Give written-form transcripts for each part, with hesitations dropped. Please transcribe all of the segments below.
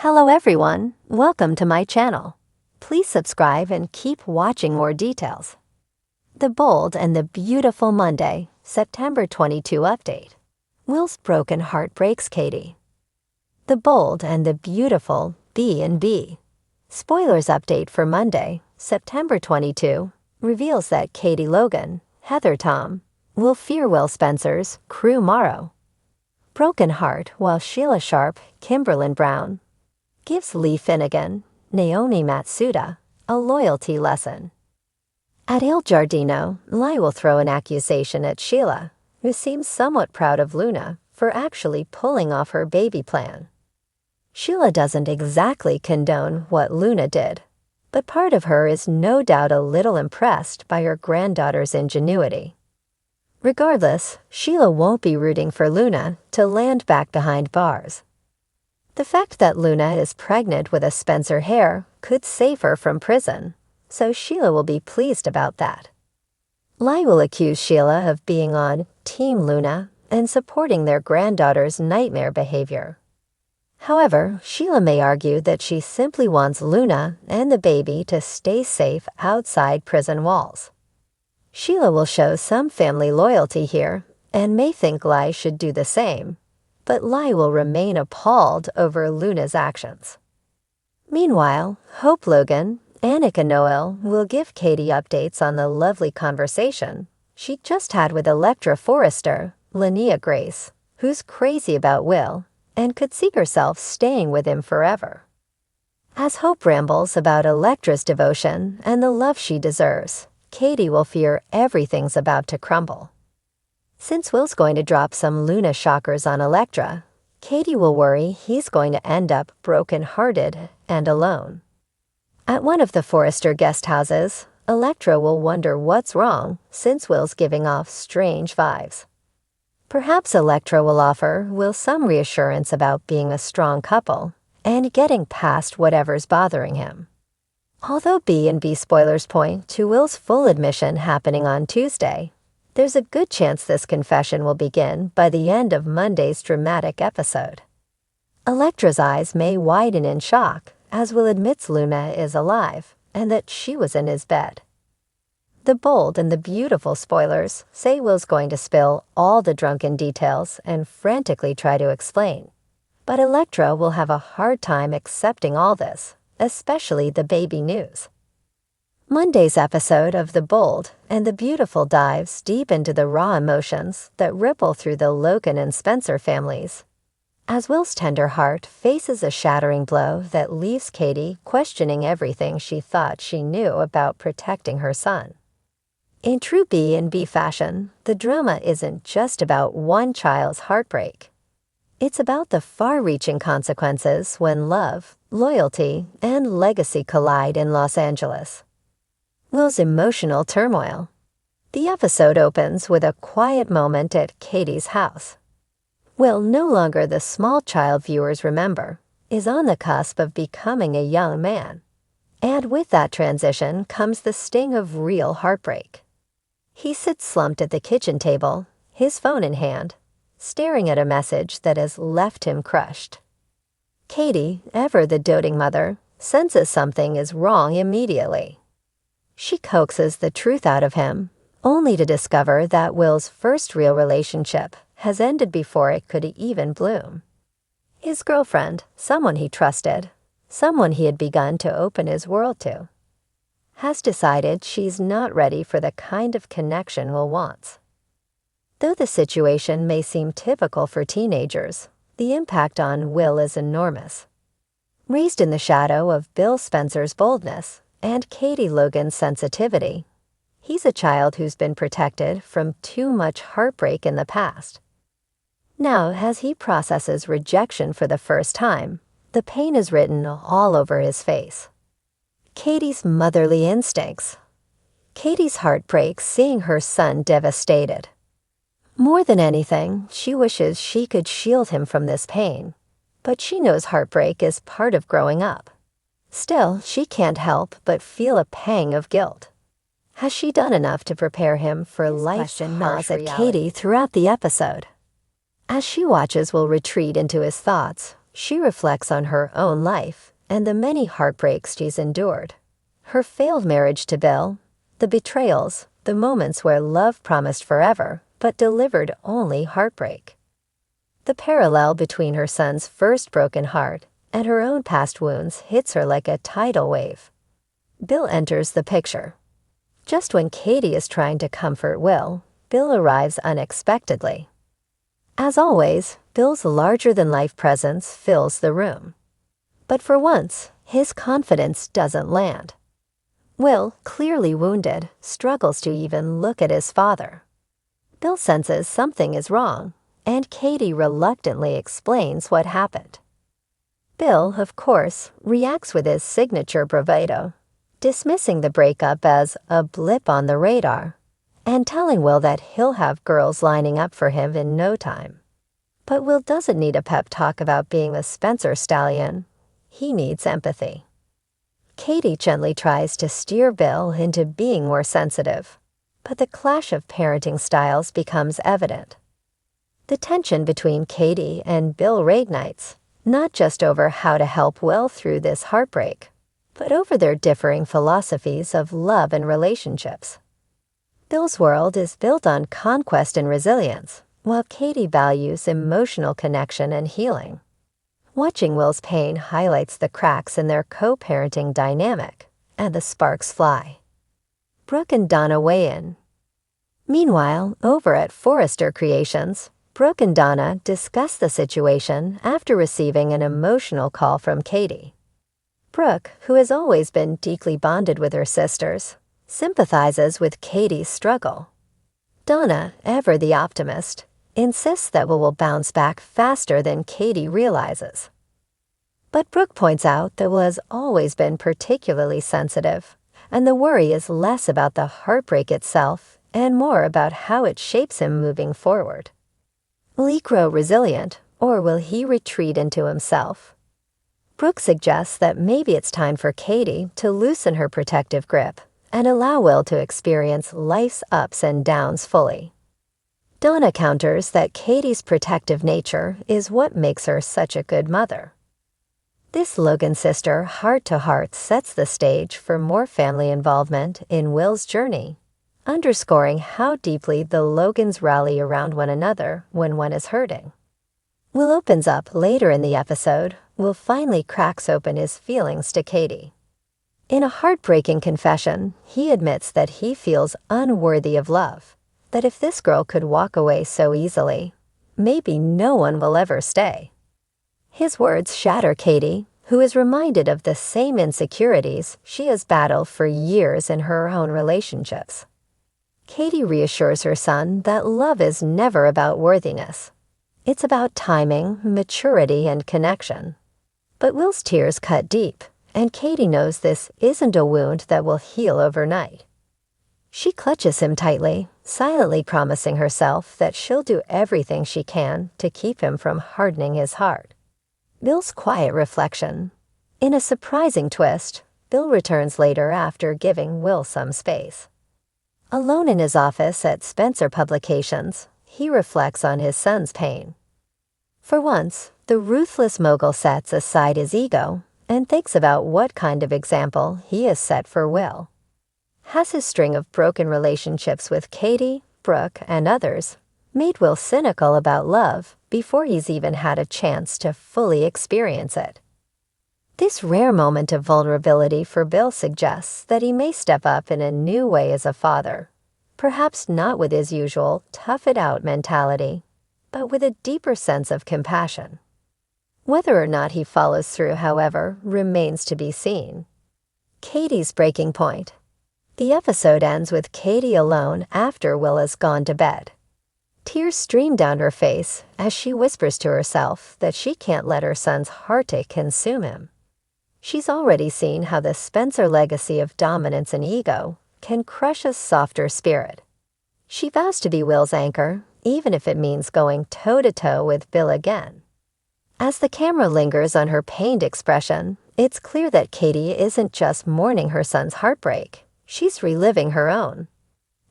Hello everyone, welcome to my channel. Please subscribe and keep watching more details. The Bold and the Beautiful Monday, September 22 update. Will's broken heart breaks Katie. The Bold and the Beautiful B&B. Spoilers update for Monday, September 22, reveals that Katie Logan, Heather Tom, will fear Will Spencer's Crew Morrow. Broken heart while Sheila Sharp, Kimberlyn Brown, gives Lee Finnegan, Naomi Matsuda, a loyalty lesson. At Il Giardino, Lai will throw an accusation at Sheila, who seems somewhat proud of Luna for actually pulling off her baby plan. Sheila doesn't exactly condone what Luna did, but part of her is no doubt a little impressed by her granddaughter's ingenuity. Regardless, Sheila won't be rooting for Luna to land back behind bars. The fact that Luna is pregnant with a Spencer Hare could save her from prison, so Sheila will be pleased about that. Lai will accuse Sheila of being on Team Luna and supporting their granddaughter's nightmare behavior. However, Sheila may argue that she simply wants Luna and the baby to stay safe outside prison walls. Sheila will show some family loyalty here and may think Lai should do the same, but Lai will remain appalled over Luna's actions. Meanwhile, Hope Logan, Annika Noel will give Katie updates on the lovely conversation she just had with Electra Forrester, Linnea Grace, who's crazy about Will and could see herself staying with him forever. As Hope rambles about Electra's devotion and the love she deserves, Katie will fear everything's about to crumble. Since Will's going to drop some Luna shockers on Electra, Katie will worry he's going to end up broken-hearted and alone. At one of the Forrester guest houses, Electra will wonder what's wrong since Will's giving off strange vibes. Perhaps Electra will offer Will some reassurance about being a strong couple and getting past whatever's bothering him. Although B&B spoilers point to Will's full admission happening on Tuesday, there's a good chance this confession will begin by the end of Monday's dramatic episode. Electra's eyes may widen in shock as Will admits Luna is alive and that she was in his bed. The Bold and the Beautiful spoilers say Will's going to spill all the drunken details and frantically try to explain, but Electra will have a hard time accepting all this, especially the baby news. Monday's episode of The Bold and the Beautiful dives deep into the raw emotions that ripple through the Logan and Spencer families, as Will's tender heart faces a shattering blow that leaves Katie questioning everything she thought she knew about protecting her son. In true B&B fashion, the drama isn't just about one child's heartbreak. It's about the far-reaching consequences when love, loyalty, and legacy collide in Los Angeles. Will's emotional turmoil. The episode opens with a quiet moment at Katie's house. Will, no longer the small child viewers remember, is on the cusp of becoming a young man. And with that transition comes the sting of real heartbreak. He sits slumped at the kitchen table, his phone in hand, staring at a message that has left him crushed. Katie, ever the doting mother, senses something is wrong immediately. She coaxes the truth out of him, only to discover that Will's first real relationship has ended before it could even bloom. His girlfriend, someone he trusted, someone he had begun to open his world to, has decided she's not ready for the kind of connection Will wants. Though the situation may seem typical for teenagers, the impact on Will is enormous. Raised in the shadow of Bill Spencer's boldness and Katie Logan's sensitivity, he's a child who's been protected from too much heartbreak in the past. Now, as he processes rejection for the first time, the pain is written all over his face. Katie's motherly instincts. Katie's heart breaks seeing her son devastated. More than anything, she wishes she could shield him from this pain, but she knows heartbreak is part of growing up. Still, she can't help but feel a pang of guilt. Has she done enough to prepare him for life's gnaws at Katie throughout the episode? As she watches Will retreat into his thoughts, She reflects on her own life and the many heartbreaks she's endured. Her failed marriage to Bill, the betrayals, the moments where love promised forever but delivered only heartbreak. The parallel between her son's first broken heart and her own past wounds hits her like a tidal wave. Bill enters the picture. Just when Katie is trying to comfort Will, Bill arrives unexpectedly. As always, Bill's larger-than-life presence fills the room. But for once, his confidence doesn't land. Will, clearly wounded, struggles to even look at his father. Bill senses something is wrong, and Katie reluctantly explains what happened. Bill, of course, reacts with his signature bravado, dismissing the breakup as a blip on the radar, and telling Will that he'll have girls lining up for him in no time. But Will doesn't need a pep talk about being a Spencer stallion. He needs empathy. Katie gently tries to steer Bill into being more sensitive, but the clash of parenting styles becomes evident. The tension between Katie and Bill reignites, not just over how to help Will through this heartbreak, but over their differing philosophies of love and relationships. Bill's world is built on conquest and resilience, while Katie values emotional connection and healing. Watching Will's pain highlights the cracks in their co-parenting dynamic, and the sparks fly. Brooke and Donna weigh in. Meanwhile, over at Forrester Creations, Brooke and Donna discuss the situation after receiving an emotional call from Katie. Brooke, who has always been deeply bonded with her sisters, sympathizes with Katie's struggle. Donna, ever the optimist, insists that Will bounce back faster than Katie realizes. But Brooke points out that Will has always been particularly sensitive, and the worry is less about the heartbreak itself and more about how it shapes him moving forward. Will he grow resilient, or will he retreat into himself? Brooke suggests that maybe it's time for Katie to loosen her protective grip and allow Will to experience life's ups and downs fully. Donna counters that Katie's protective nature is what makes her such a good mother. This Logan sister heart-to-heart sets the stage for more family involvement in Will's journey, underscoring how deeply the Logans rally around one another when one is hurting. Will opens up later in the episode. Will finally cracks open his feelings to Katie. In a heartbreaking confession, he admits that he feels unworthy of love, that if this girl could walk away so easily, maybe no one will ever stay. His words shatter Katie, who is reminded of the same insecurities she has battled for years in her own relationships. Katie reassures her son that love is never about worthiness. It's about timing, maturity, and connection. But Will's tears cut deep, and Katie knows this isn't a wound that will heal overnight. She clutches him tightly, silently promising herself that she'll do everything she can to keep him from hardening his heart. Bill's quiet reflection. In a surprising twist, Bill returns later after giving Will some space. Alone in his office at Spencer Publications, he reflects on his son's pain. For once, the ruthless mogul sets aside his ego and thinks about what kind of example he has set for Will. Has his string of broken relationships with Katie, Brooke, and others made Will cynical about love before he's even had a chance to fully experience it? This rare moment of vulnerability for Bill suggests that he may step up in a new way as a father, perhaps not with his usual tough-it-out mentality, but with a deeper sense of compassion. Whether or not he follows through, however, remains to be seen. Katie's breaking point. The episode ends with Katie alone after Will has gone to bed. Tears stream down her face as she whispers to herself that she can't let her son's heartache consume him. She's already seen how the Spencer legacy of dominance and ego can crush a softer spirit. She vows to be Will's anchor, even if it means going toe-to-toe with Bill again. As the camera lingers on her pained expression, it's clear that Katie isn't just mourning her son's heartbreak. She's reliving her own.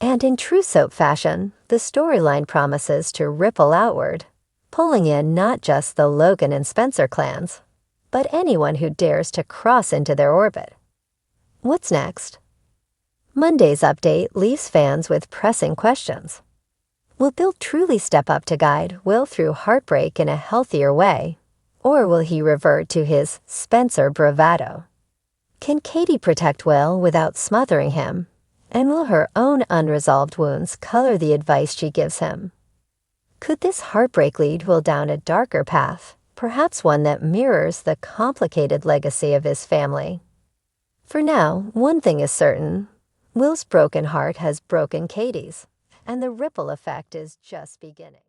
And in true soap fashion, the storyline promises to ripple outward, pulling in not just the Logan and Spencer clans, but anyone who dares to cross into their orbit. What's next? Monday's update leaves fans with pressing questions. Will Bill truly step up to guide Will through heartbreak in a healthier way, or will he revert to his Spencer bravado? Can Katie protect Will without smothering him, and will her own unresolved wounds color the advice she gives him? Could this heartbreak lead Will down a darker path, perhaps one that mirrors the complicated legacy of his family? For now, one thing is certain: Will's broken heart has broken Katie's, and the ripple effect is just beginning.